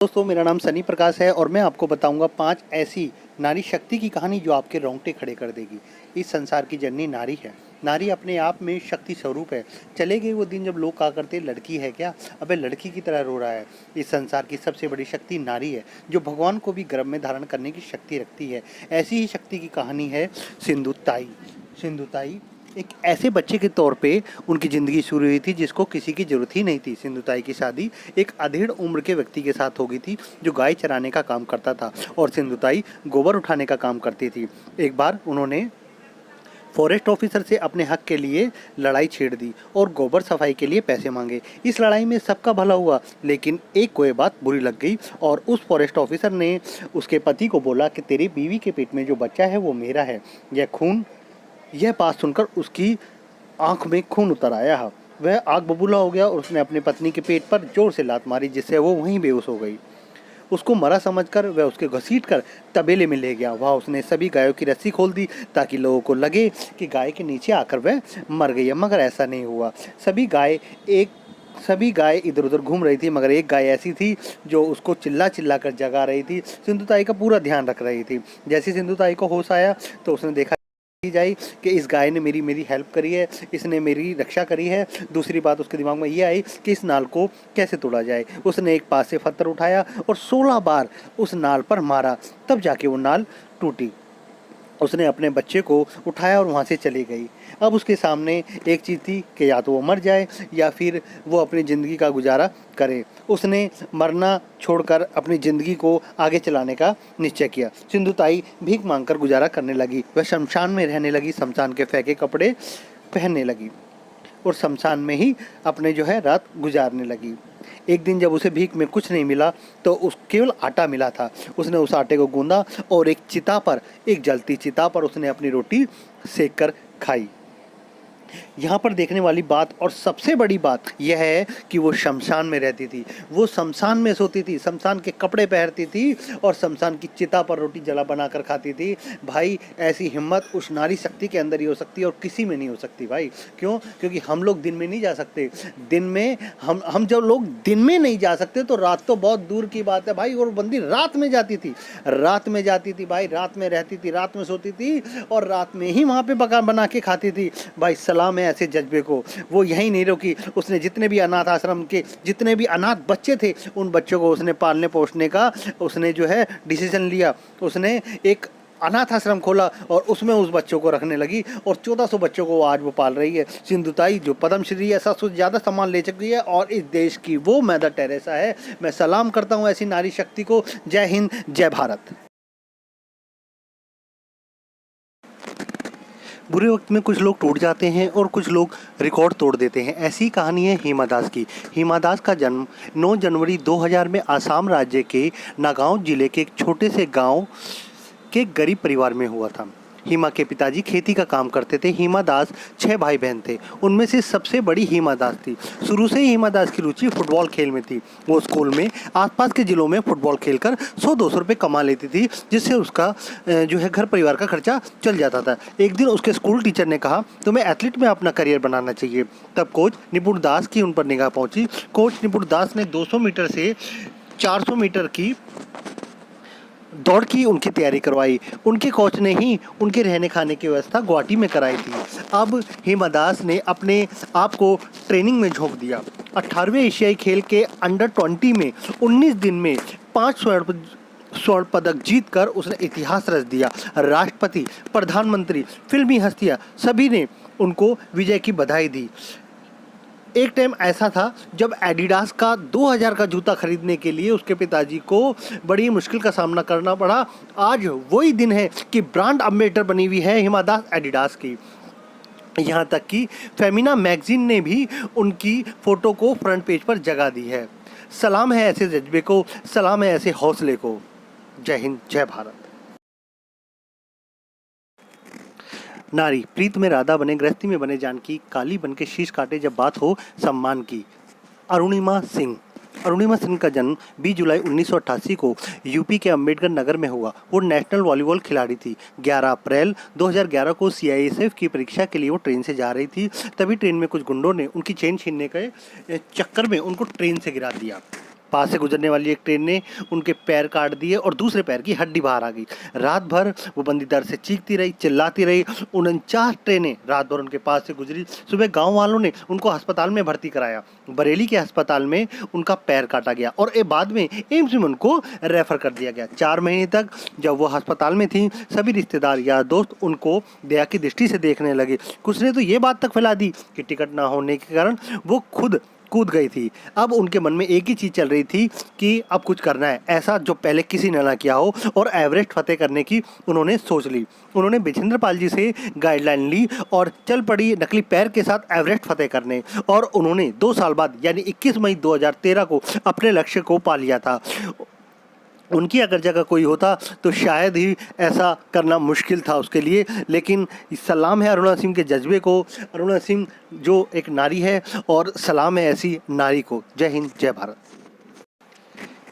दोस्तों, मेरा नाम सनी प्रकाश है और मैं आपको बताऊंगा 5 ऐसी नारी शक्ति की कहानी जो आपके रोंगटे खड़े कर देगी। इस संसार की जननी नारी है। नारी अपने आप में शक्ति स्वरूप है। चले गए वो दिन जब लोग कहा करते लड़की है क्या, अबे लड़की की तरह रो रहा है। इस संसार की सबसे बड़ी शक्ति नारी है, जो भगवान को भी गर्भ में धारण करने की शक्ति रखती है। ऐसी ही शक्ति की कहानी है सिंधुताई। सिंधुताई एक ऐसे बच्चे के तौर पे उनकी ज़िंदगी शुरू हुई थी जिसको किसी की ज़रूरत ही नहीं थी। सिंधुताई की शादी एक अधेड़ उम्र के व्यक्ति के साथ हो गई थी जो गाय चराने का काम करता था और सिंधुताई गोबर उठाने का काम करती थी। एक बार उन्होंने फॉरेस्ट ऑफिसर से अपने हक के लिए लड़ाई छेड़ दी और गोबर सफाई के लिए पैसे मांगे। इस लड़ाई में सबका भला हुआ, लेकिन एक को ये बात बुरी लग गई और उस फॉरेस्ट ऑफिसर ने उसके पति को बोला कि तेरी बीवी के पेट में जो बच्चा है वो मेरा है। यह बात सुनकर उसकी आंख में खून उतर आया। वह आग बबूला हो गया और उसने अपनी पत्नी के पेट पर जोर से लात मारी, जिससे वो वहीं बेहोश हो गई। उसको मरा समझकर वह उसके घसीटकर तबेले में ले गया। वहाँ उसने सभी गायों की रस्सी खोल दी ताकि लोगों को लगे कि गाय के नीचे आकर वह मर गई है, मगर ऐसा नहीं हुआ। सभी गाय इधर उधर घूम रही थी, मगर एक गाय ऐसी थी जो उसको चिल्ला चिल्ला कर जगा रही थी, सिंधुताई का पूरा ध्यान रख रही थी। जैसे सिंधुताई को होश आया तो उसने देखा जाए कि इस गाय ने मेरी हेल्प करी है, इसने मेरी रक्षा करी है। दूसरी बात उसके दिमाग में ये आई कि इस नाल को कैसे तोड़ा जाए। उसने एक पास से पत्थर उठाया और 16 बार उस नाल पर मारा, तब जाके वो नाल टूटी। उसने अपने बच्चे को उठाया और वहाँ से चली गई। अब उसके सामने एक चीज़ थी कि या तो वो मर जाए या फिर वो अपनी ज़िंदगी का गुजारा करे। उसने मरना छोड़कर अपनी ज़िंदगी को आगे चलाने का निश्चय किया। सिंधुताई भीख मांगकर गुजारा करने लगी। वह शमशान में रहने लगी, शमशान के फेंके कपड़े पहनने लगी और शमशान में ही अपने रात गुजारने लगी। एक दिन जब उसे भीख में कुछ नहीं मिला तो केवल आटा मिला था। उसने उस आटे को गूंदा और एक जलती चिता पर उसने अपनी रोटी सेक कर खाई। यहाँ पर देखने वाली बात और सबसे बड़ी बात यह है कि वो शमशान में रहती थी, वो शमशान में सोती थी, शमशान के कपड़े पहनती थी और शमशान की चिता पर रोटी जला बना कर खाती थी। भाई, ऐसी हिम्मत उस नारी शक्ति के अंदर ही हो सकती है और किसी में नहीं हो सकती भाई। क्यों? क्योंकि हम लोग दिन में नहीं जा सकते। दिन में हम जब लोग दिन में नहीं जा सकते तो रात तो बहुत दूर की बात है भाई। और बंदी रात में जाती थी भाई, रात में रहती थी, रात में सोती थी और रात में ही वहाँ पे बना के खाती थी। भाई सलाम है ऐसे जज्बे को। वो यहीं नहीं रुकी, उसने जितने भी अनाथ आश्रम के जितने भी अनाथ बच्चे थे उन बच्चों को उसने पालने पोषने का उसने डिसीजन लिया। उसने एक अनाथ आश्रम खोला और उसमें उस बच्चों को रखने लगी और 1400 बच्चों को आज वो पाल रही है। सिंधुताई जो पद्मश्री ऐसा से ज़्यादा सम्मान ले चुकी है और इस देश की वो मदर टेरेसा है। मैं सलाम करता हूँ ऐसी नारी शक्ति को। जय हिंद, जय भारत। बुरे वक्त में कुछ लोग टूट जाते हैं और कुछ लोग रिकॉर्ड तोड़ देते हैं। ऐसी कहानी है हिमा दास की। हिमा दास का जन्म 9 जनवरी 2000 में आसाम राज्य के नागांव जिले के एक छोटे से गांव के गरीब परिवार में हुआ था। हिमा के पिताजी खेती का काम करते थे। हिमा दास 6 भाई बहन थे, उनमें से सबसे बड़ी हिमा दास थी। शुरू से ही हिमा दास की रुचि फुटबॉल खेल में थी। वो स्कूल में आसपास के ज़िलों में फुटबॉल खेलकर 100-200 रुपये कमा लेती थी, जिससे उसका घर परिवार का खर्चा चल जाता था। एक दिन उसके स्कूल टीचर ने कहा, तुम्हें एथलीट में अपना करियर बनाना चाहिए। तब कोच निपुण दास की उन पर निगाह पहुँची। कोच निपुण दास ने 200 मीटर से 400 मीटर की दौड़ की उनकी तैयारी करवाई। उनके कोच ने ही उनके रहने खाने की व्यवस्था गुवाहाटी में कराई थी। अब हिमा दास ने अपने आप को ट्रेनिंग में झोंक दिया। 18वें एशियाई खेल के अंडर 20 में 19 दिन में 5 स्वर्ण पदक जीतकर उसने इतिहास रच दिया। राष्ट्रपति, प्रधानमंत्री, फिल्मी हस्तियां सभी ने उनको विजय की बधाई दी। एक टाइम ऐसा था जब एडिडास का 2000 का जूता खरीदने के लिए उसके पिताजी को बड़ी मुश्किल का सामना करना पड़ा। आज वही दिन है कि ब्रांड एम्बेसडर बनी हुई है हिमा दास एडिडास की। यहाँ तक कि फेमिना मैगजीन ने भी उनकी फ़ोटो को फ्रंट पेज पर जगह दी है। सलाम है ऐसे जज्बे को, सलाम है ऐसे हौसले को। जय हिंद, जय भारत। नारी प्रीत में राधा बने, गृहस्थी में बने जानकी, काली बन के शीश काटे जब बात हो सम्मान की। अरुणिमा सिंह। अरुणिमा सिंह का जन्म 20 जुलाई 1988 को यूपी के अंबेडकर नगर में हुआ। वो नेशनल वॉलीबॉल खिलाड़ी थी। 11 अप्रैल 2011 को सीआईएसएफ की परीक्षा के लिए वो ट्रेन से जा रही थी। तभी ट्रेन में कुछ गुंडों ने उनकी चेन छीनने के चक्कर में उनको ट्रेन से गिरा दिया। पास से गुजरने वाली एक ट्रेन ने उनके पैर काट दिए और दूसरे पैर की हड्डी बाहर आ गई। रात भर वो बंदी दर्द से चीखती रही, चिल्लाती रही। 49 ट्रेनें रात भर उनके पास से गुजरी। सुबह गांव वालों ने उनको अस्पताल में भर्ती कराया। बरेली के अस्पताल में उनका पैर काटा गया और बाद में एम्स में उनको रेफर कर दिया गया। 4 महीने तक जब वो अस्पताल में थी, सभी रिश्तेदार या दोस्त उनको दया की दृष्टि से देखने लगे। कुछ ने तो ये बात तक फैला दी कि टिकट ना होने के कारण वो खुद कूद गई थी। अब उनके मन में एक ही चीज़ चल रही थी कि अब कुछ करना है, ऐसा जो पहले किसी ने ना किया हो, और एवरेस्ट फतेह करने की उन्होंने सोच ली। उन्होंने बिजेंद्र पाल जी से गाइडलाइन ली और चल पड़ी नकली पैर के साथ एवरेस्ट फतेह करने। और उन्होंने 2 साल बाद यानी 21 मई 2013 को अपने लक्ष्य को पा लिया था। उनकी अगर जगह कोई होता तो शायद ही ऐसा करना मुश्किल था उसके लिए, लेकिन सलाम है अरुणा सिंह के जज्बे को। अरुणा सिंह जो एक नारी है और सलाम है ऐसी नारी को। जय हिंद, जय भारत।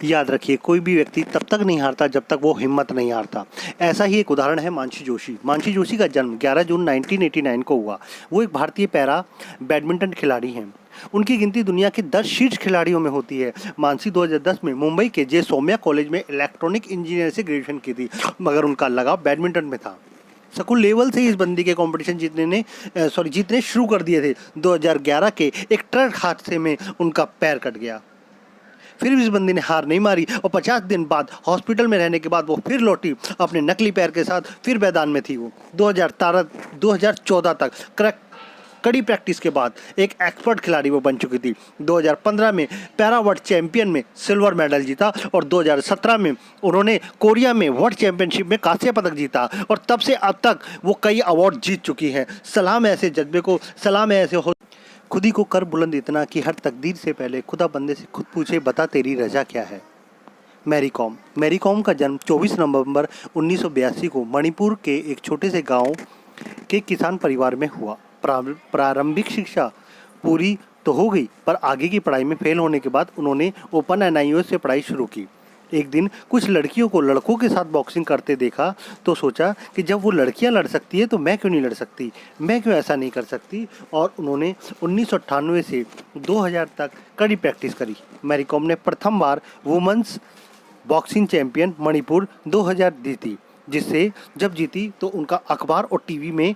याद रखिए, कोई भी व्यक्ति तब तक नहीं हारता जब तक वो हिम्मत नहीं हारता। ऐसा ही एक उदाहरण है मानसी जोशी। मानसी जोशी का जन्म 11 जून 1989 को हुआ। वो एक भारतीय पैरा बैडमिंटन खिलाड़ी हैं। उनकी गिनती दुनिया के 10 शीर्ष खिलाड़ियों में होती है। मानसी 2010 में मुंबई के जे सौम्या कॉलेज में इलेक्ट्रॉनिक इंजीनियर से ग्रेजुएशन की थी, मगर उनका लगाव बैडमिंटन में था। स्कूल लेवल से इस बंदी के कंपटीशन जीतने शुरू कर दिए थे। 2011 के एक ट्रक हादसे में उनका पैर कट गया। फिर भी इस बंदी ने हार नहीं मारी और 50 दिन बाद हॉस्पिटल में रहने के बाद वो फिर लौटी अपने नकली पैर के साथ। फिर मैदान में थी वो। 2014 तक कड़ी प्रैक्टिस के बाद एक एक्सपर्ट खिलाड़ी वो बन चुकी थी। 2015 में पैरा वर्ल्ड चैंपियन में सिल्वर मेडल जीता और 2017 में उन्होंने कोरिया में वर्ल्ड चैंपियनशिप में कांस्य पदक जीता और तब से अब तक वो कई अवार्ड जीत चुकी हैं। सलाम है ऐसे जज्बे को, सलाम है ऐसे हो। खुद ही को कर बुलंद इतना कि हर तकदीर से पहले खुदा बंदे से खुद पूछे, बता तेरी रजा क्या है। मैरी कॉम का जन्म 24 नवंबर 1982 को मणिपुर के एक छोटे से गांव के किसान परिवार में हुआ। प्रारंभिक शिक्षा पूरी तो हो गई, पर आगे की पढ़ाई में फेल होने के बाद उन्होंने ओपन NIOS से पढ़ाई शुरू की। एक दिन कुछ लड़कियों को लड़कों के साथ बॉक्सिंग करते देखा तो सोचा कि जब वो लड़कियां लड़ सकती है तो मैं क्यों नहीं लड़ सकती, मैं क्यों ऐसा नहीं कर सकती। और उन्होंने 1998 से 2000 तक कड़ी प्रैक्टिस करी। मैरी कॉम ने प्रथम बार वुमेन्स बॉक्सिंग चैंपियन मणिपुर 2000 जीती, जिससे जब जीती तो उनका अखबार और टीवी में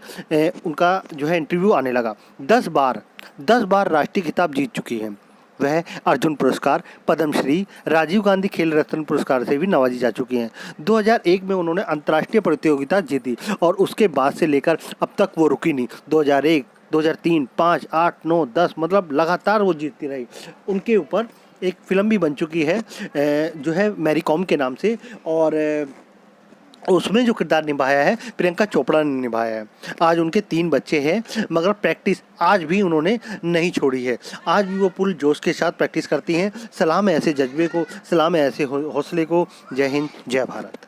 उनका जो है इंटरव्यू आने लगा। 10 बार राष्ट्रीय खिताब जीत चुकी हैं। वह अर्जुन पुरस्कार, पद्मश्री, राजीव गांधी खेल रत्न पुरस्कार से भी नवाजी जा चुकी हैं। 2001 में उन्होंने अंतर्राष्ट्रीय प्रतियोगिता जीती और उसके बाद से लेकर अब तक वो रुकी नहीं। 2001, 2003, 5, 8, 9, 10 मतलब लगातार वो जीतती रही। उनके ऊपर एक फिल्म भी बन चुकी है जो है मैरी कॉम के नाम से, और उसमें जो किरदार निभाया है प्रियंका चोपड़ा ने निभाया है। आज उनके 3 बच्चे हैं, मगर प्रैक्टिस आज भी उन्होंने नहीं छोड़ी है। आज भी वो फुल जोश के साथ प्रैक्टिस करती हैं। सलाम है ऐसे जज्बे को, सलाम है ऐसे हौसले को। जय हिंद, जय भारत।